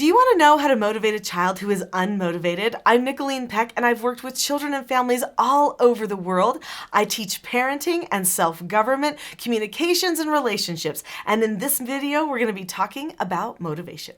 Do you want to know how to motivate a child who is unmotivated? I'm Nicholeen Peck, and I've worked with children and families all over the world. I teach parenting and self-government, communications, and relationships. And in this video, we're going to be talking about motivation.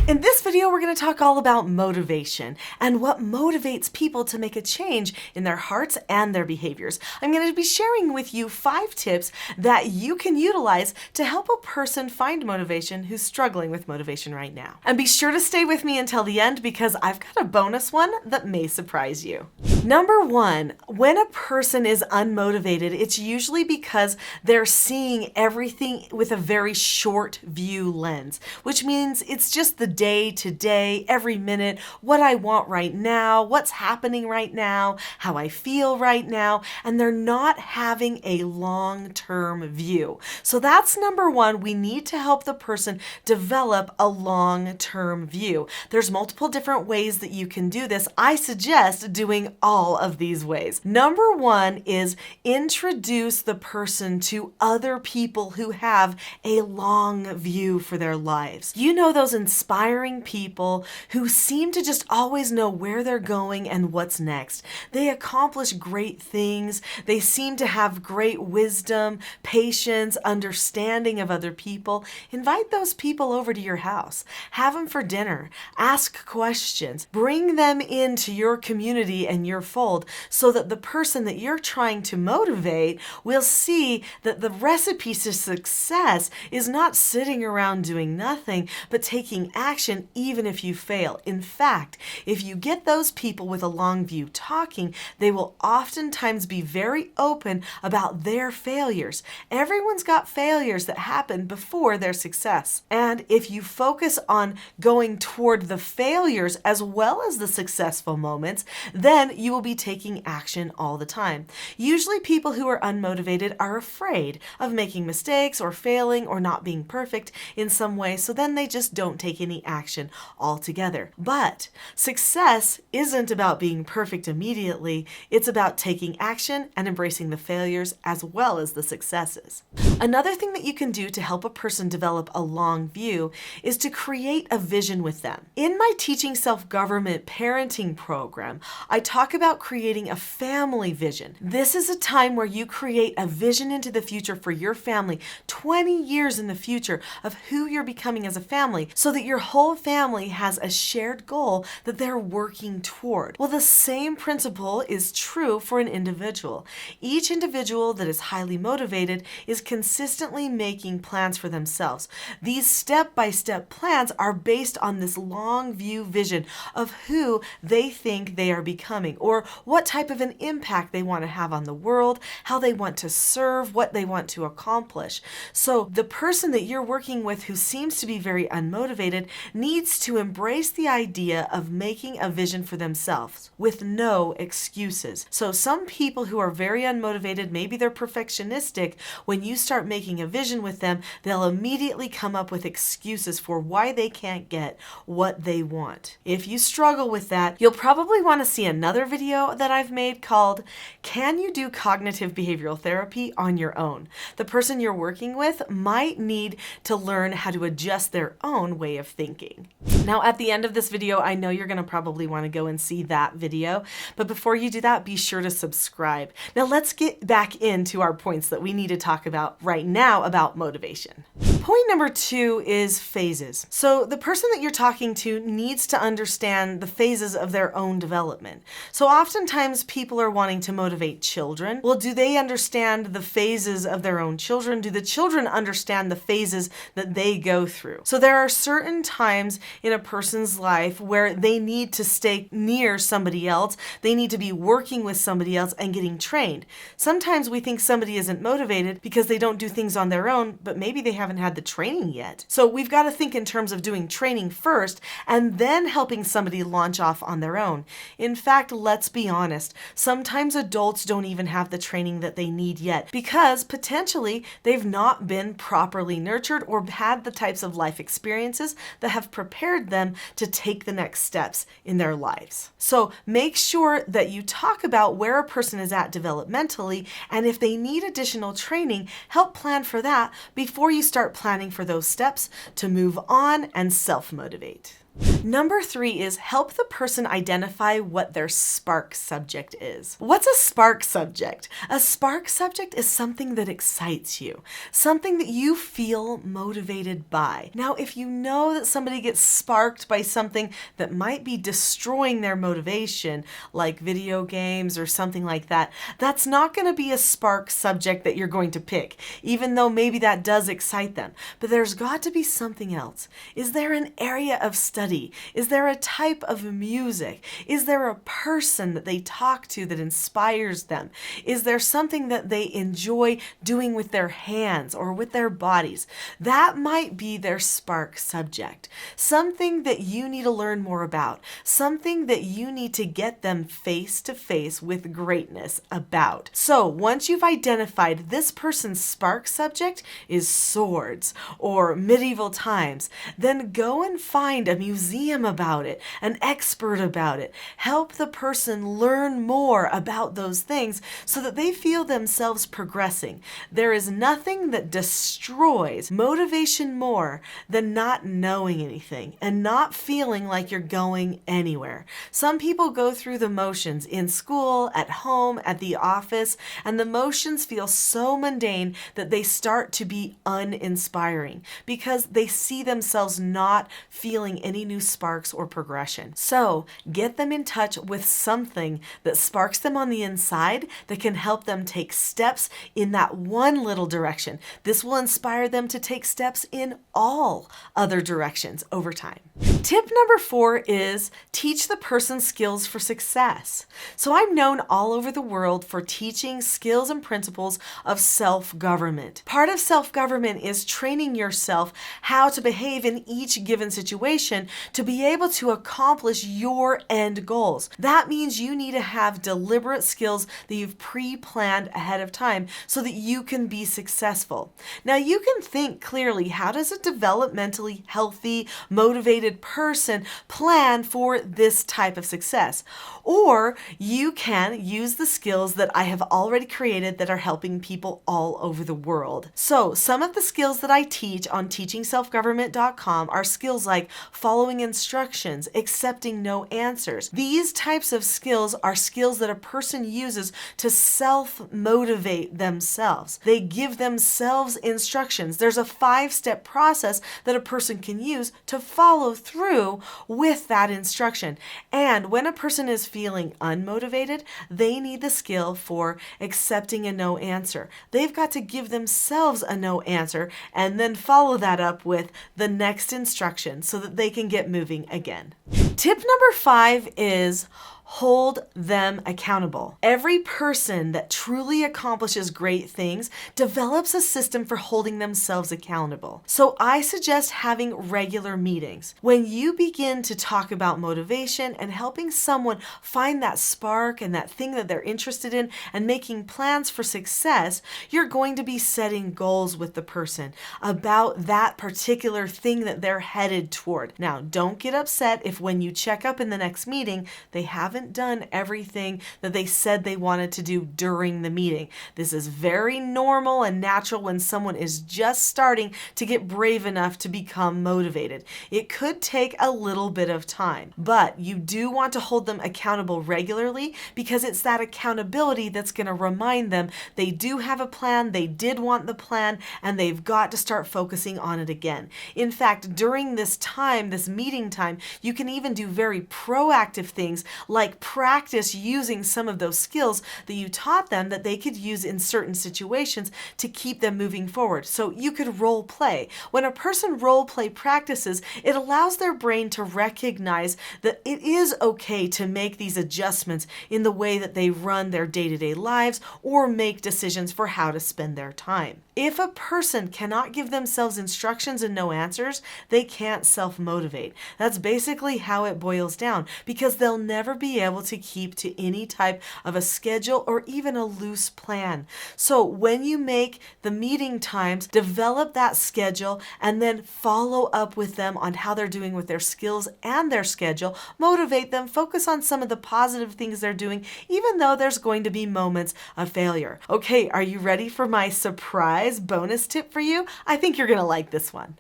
In this video, we're going to talk all about motivation and what motivates people to make a change in their hearts and their behaviors. I'm going to be sharing with you 5 tips that you can utilize to help a person find motivation who's struggling with motivation right now. And be sure to stay with me until the end because I've got a bonus one that may surprise you. Number 1, when a person is unmotivated, it's usually because they're seeing everything with a very short view lens, which means it's just the day to day, every minute, what I want right now, what's happening right now, how I feel right now, and they're not having a long-term view. So that's number 1. We need to help the person develop a long-term view. There's multiple different ways that you can do this. I suggest doing all of these ways. Number 1 is introduce the person to other people who have a long view for their lives. You know those inspiring people who seem to just always know where they're going and what's next. They accomplish great things. They seem to have great wisdom, patience, understanding of other people. Invite those people over to your house. Have them for dinner. Ask questions. Bring them into your community and your fold so that the person that you're trying to motivate will see that the recipe to success is not sitting around doing nothing, but taking action even if you fail. In fact, if you get those people with a long view talking, they will oftentimes be very open about their failures. Everyone's got failures that happen before their success. And if you focus on going toward the failures as well as the successful moments, then you will be taking action all the time. Usually people who are unmotivated are afraid of making mistakes or failing or not being perfect in some way, so then they just don't take any action altogether. But success isn't about being perfect immediately. It's about taking action and embracing the failures as well as the successes. Another thing that you can do to help a person develop a long view is to create a vision with them. In my Teaching Self-Government Parenting program, I talk about creating a family vision. This is a time where you create a vision into the future for your family, 20 years in the future, of who you're becoming as a family, so that your whole family has a shared goal that they're working toward. Well, the same principle is true for an individual. Each individual that is highly motivated is consistently making plans for themselves. These step-by-step plans are based on this long view vision of who they think they are becoming, or what type of an impact they want to have on the world, how they want to serve, what they want to accomplish. So the person that you're working with who seems to be very unmotivated needs to embrace the idea of making a vision for themselves with no excuses. So some people who are very unmotivated, maybe they're perfectionistic, when you start making a vision with them, they'll immediately come up with excuses for why they can't get what they want. If you struggle with that, you'll probably want to see another video that I've made called Can You Do Cognitive Behavioral Therapy on Your Own? The person you're working with might need to learn how to adjust their own way of thinking. Now, at the end of this video, I know you're going to probably want to go and see that video, but before you do that, be sure to subscribe. Now, let's get back into our points that we need to talk about right now about motivation. Point number 2 is phases. So the person that you're talking to needs to understand the phases of their own development. So oftentimes people are wanting to motivate children. Well, do they understand the phases of their own children? Do the children understand the phases that they go through? So there are certain times in a person's life where they need to stay near somebody else. They need to be working with somebody else and getting trained. Sometimes we think somebody isn't motivated because they don't do things on their own, but maybe they haven't had the training yet. So we've got to think in terms of doing training first and then helping somebody launch off on their own. In fact, let's be honest, sometimes adults don't even have the training that they need yet because potentially they've not been properly nurtured or had the types of life experiences that have prepared them to take the next steps in their lives. So make sure that you talk about where a person is at developmentally, and if they need additional training, help plan for that before you start planning for those steps to move on and self-motivate. Number 3 is help the person identify what their spark subject is. What's a spark subject? A spark subject is something that excites you, something that you feel motivated by. Now, if you know that somebody gets sparked by something that might be destroying their motivation, like video games or something like that, that's not going to be a spark subject that you're going to pick, even though maybe that does excite them. But there's got to be something else. Is there an area of study? Is there a type of music? Is there a person that they talk to that inspires them? Is there something that they enjoy doing with their hands or with their bodies? That might be their spark subject. Something that you need to learn more about. Something that you need to get them face to face with greatness about. So once you've identified this person's spark subject is swords or medieval times, then go and find a museum about it, an expert about it. Help the person learn more about those things so that they feel themselves progressing. There is nothing that destroys motivation more than not knowing anything and not feeling like you're going anywhere. Some people go through the motions in school, at home, at the office, and the motions feel so mundane that they start to be uninspiring because they see themselves not feeling any new sparks or progression. So get them in touch with something that sparks them on the inside that can help them take steps in that one little direction. This will inspire them to take steps in all other directions over time. Tip number 4 is teach the person skills for success. So I'm known all over the world for teaching skills and principles of self-government. Part of self-government is training yourself how to behave in each given situation to be able to accomplish your end goals. That means you need to have deliberate skills that you've pre-planned ahead of time so that you can be successful. Now you can think clearly, how does a developmentally healthy, motivated person plan for this type of success? Or you can use the skills that I have already created that are helping people all over the world. So some of the skills that I teach on teachingselfgovernment.com are skills like following instructions, accepting no answers. These types of skills are skills that a person uses to self-motivate themselves. They give themselves instructions. There's a 5-step process that a person can use to follow through with that instruction. And when a person is feeling unmotivated, they need the skill for accepting a no answer. They've got to give themselves a no answer and then follow that up with the next instruction so that they can get moving again. Tip number 5 is hold them accountable. Every person that truly accomplishes great things develops a system for holding themselves accountable. So I suggest having regular meetings. When you begin to talk about motivation and helping someone find that spark and that thing that they're interested in and making plans for success, you're going to be setting goals with the person about that particular thing that they're headed toward. Now, don't get upset if when you check up in the next meeting, they haven't done everything that they said they wanted to do during the meeting. This is very normal and natural when someone is just starting to get brave enough to become motivated. It could take a little bit of time, but you do want to hold them accountable regularly because it's that accountability that's going to remind them they do have a plan, they did want the plan, and they've got to start focusing on it again. In fact, during this time, this meeting time, you can even do very proactive things like practice using some of those skills that you taught them that they could use in certain situations to keep them moving forward. So you could role play. When a person role play practices, it allows their brain to recognize that it is okay to make these adjustments in the way that they run their day-to-day lives or make decisions for how to spend their time. If a person cannot give themselves instructions and no answers, they can't self-motivate. That's basically how it boils down, because they'll never be able to keep to any type of a schedule or even a loose plan. So when you make the meeting times, develop that schedule and then follow up with them on how they're doing with their skills and their schedule. Motivate them, focus on some of the positive things they're doing, even though there's going to be moments of failure. Okay, are you ready for my surprise bonus tip for you? I think you're gonna like this one.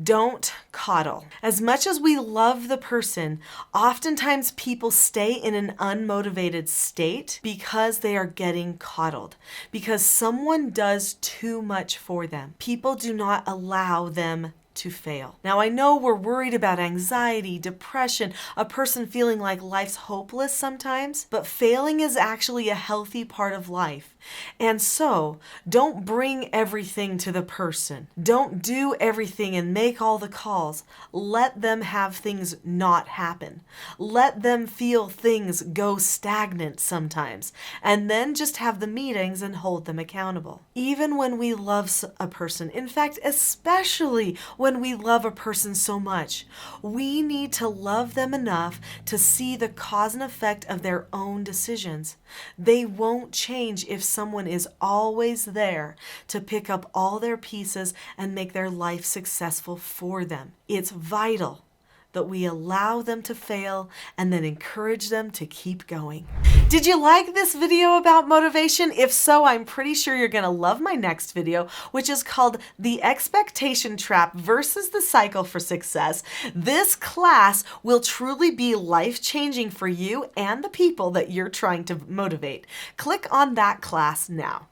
Don't coddle. As much as we love the person, oftentimes people stay in an unmotivated state because they are getting coddled, because someone does too much for them. People do not allow them to fail. Now, I know we're worried about anxiety, depression, a person feeling like life's hopeless sometimes, but failing is actually a healthy part of life. And so, don't bring everything to the person. Don't do everything and make all the calls. Let them have things not happen. Let them feel things go stagnant sometimes, and then just have the meetings and hold them accountable. Even when we love a person, in fact, especially when we love a person so much, we need to love them enough to see the cause and effect of their own decisions. They won't change if someone is always there to pick up all their pieces and make their life successful for them. It's vital that we allow them to fail and then encourage them to keep going. Did you like this video about motivation? If so, I'm pretty sure you're gonna love my next video, which is called The Expectation Trap versus the Cycle for Success. This class will truly be life-changing for you and the people that you're trying to motivate. Click on that class now.